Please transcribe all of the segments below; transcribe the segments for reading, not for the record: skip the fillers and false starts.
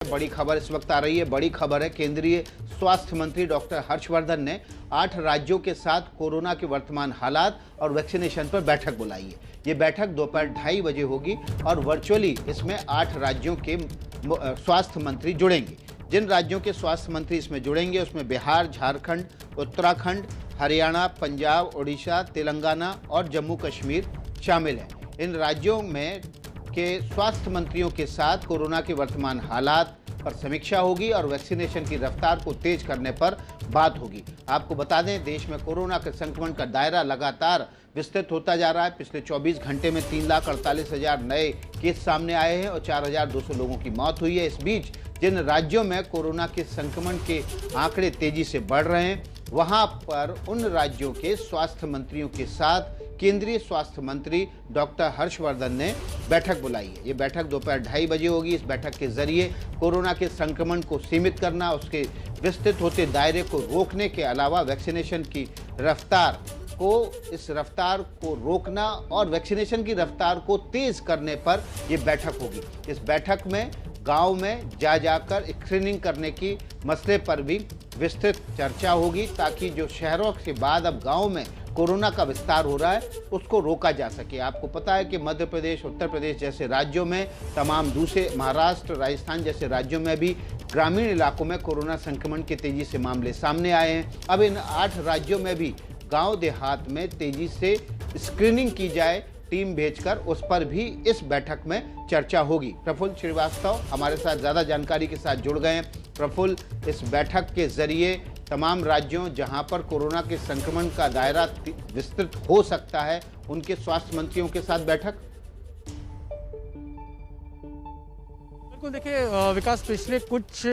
बड़ी खबर इस वक्त आ रही है। बड़ी खबर है, केंद्रीय स्वास्थ्य मंत्री डॉक्टर हर्षवर्धन ने 8 राज्यों के साथ कोरोना के वर्तमान हालात और वैक्सीनेशन पर बैठक बुलाई है। ये बैठक दोपहर 2:30 बजे होगी और वर्चुअली इसमें 8 राज्यों के स्वास्थ्य मंत्री जुड़ेंगे। जिन राज्यों के स्वास्थ्य मंत्री इसमें जुड़ेंगे उसमें बिहार, झारखंड, उत्तराखंड, हरियाणा, पंजाब, ओडिशा, तेलंगाना और जम्मू कश्मीर शामिल हैं। इन राज्यों में के स्वास्थ्य मंत्रियों के साथ कोरोना के वर्तमान हालात पर समीक्षा होगी और वैक्सीनेशन की रफ्तार को तेज करने पर बात होगी। आपको बता दें, देश में कोरोना के संक्रमण का दायरा लगातार विस्तृत होता जा रहा है। पिछले 24 घंटे में 3,48,000 नए केस सामने आए हैं और 4,200 लोगों की मौत हुई है। इस बीच जिन राज्यों में कोरोना के संक्रमण के आंकड़े तेजी से बढ़ रहे हैं, वहां पर उन राज्यों के स्वास्थ्य मंत्रियों के साथ केंद्रीय स्वास्थ्य मंत्री डॉक्टर हर्षवर्धन ने बैठक बुलाई है। ये बैठक दोपहर 2:30 बजे होगी। इस बैठक के जरिए कोरोना के संक्रमण को सीमित करना, उसके विस्तृत होते दायरे को रोकने के अलावा वैक्सीनेशन की रफ्तार को रोकना और वैक्सीनेशन की रफ्तार को तेज करने पर यह बैठक होगी। इस बैठक में गांव में जाकर स्क्रीनिंग करने की मसले पर भी विस्तृत चर्चा होगी, ताकि जो शहरों के बाद अब गांव में कोरोना का विस्तार हो रहा है उसको रोका जा सके। आपको पता है कि मध्य प्रदेश, उत्तर प्रदेश जैसे राज्यों में, तमाम दूसरे महाराष्ट्र, राजस्थान जैसे राज्यों में भी ग्रामीण इलाकों में कोरोना संक्रमण के तेजी से मामले सामने आए हैं। अब इन 8 राज्यों में भी गांव देहात में तेजी से स्क्रीनिंग की जाए, टीम भेजकर, उस पर भी इस बैठक में चर्चा होगी। प्रफुल्ल श्रीवास्तव हमारे साथ ज़्यादा जानकारी के साथ जुड़ गए हैं। प्रफुल्ल, इस बैठक के जरिए तमाम राज्यों जहां पर कोरोना के संक्रमण का दायरा विस्तृत हो सकता है, उनके स्वास्थ्य मंत्रियों के साथ बैठक। बिल्कुल, देखिए विकास, पिछले कुछ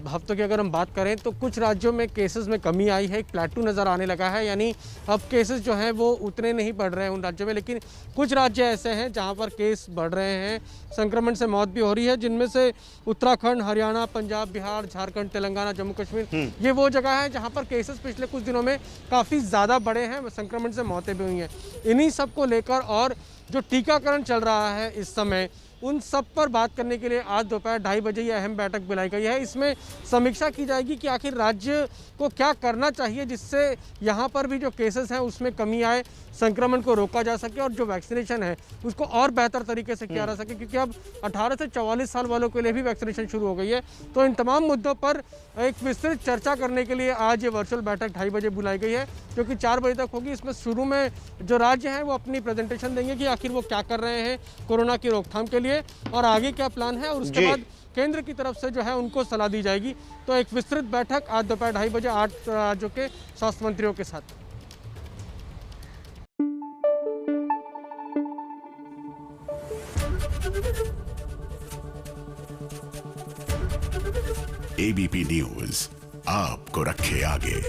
हफ्तों की अगर हम बात करें तो कुछ राज्यों में केसेस में कमी आई है, एक प्लेटू नज़र आने लगा है। यानी अब केसेस जो हैं वो उतने नहीं बढ़ रहे हैं उन राज्यों में, लेकिन कुछ राज्य ऐसे हैं जहां पर केस बढ़ रहे हैं, संक्रमण से मौत भी हो रही है, जिनमें से उत्तराखंड, हरियाणा, पंजाब, बिहार, झारखंड, तेलंगाना, जम्मू कश्मीर, ये वो जगह है जहाँ पर केसेस पिछले कुछ दिनों में काफ़ी ज़्यादा बढ़े हैं, संक्रमण से मौतें भी हुई हैं। इन्हीं सब को लेकर और जो टीकाकरण चल रहा है इस समय, उन सब पर बात करने के लिए आज दोपहर 2:30 बजे ये अहम बैठक बुलाई गई है। इसमें समीक्षा की जाएगी कि आखिर राज्य को क्या करना चाहिए जिससे यहाँ पर भी जो केसेस हैं उसमें कमी आए, संक्रमण को रोका जा सके और जो वैक्सीनेशन है उसको और बेहतर तरीके से किया जा सके, क्योंकि अब 18 से 44 साल वालों के लिए भी वैक्सीनेशन शुरू हो गई है। तो इन तमाम मुद्दों पर एक विस्तृत चर्चा करने के लिए आज ये वर्चुअल बैठक 2:30 बजे बुलाई गई है, जो कि 4 बजे तक होगी। इसमें शुरू में जो राज्य हैं वो अपनी प्रेजेंटेशन देंगे कि आखिर वो क्या कर रहे हैं कोरोना की रोकथाम के लिए और आगे क्या प्लान है, और उसके बाद केंद्र की तरफ से जो है उनको सलाह दी जाएगी। तो एक विस्तृत बैठक आज दोपहर 2:30 बजे 8 राज्यों के स्वास्थ्य मंत्रियों के साथ। एबीपी न्यूज आपको रखे आगे।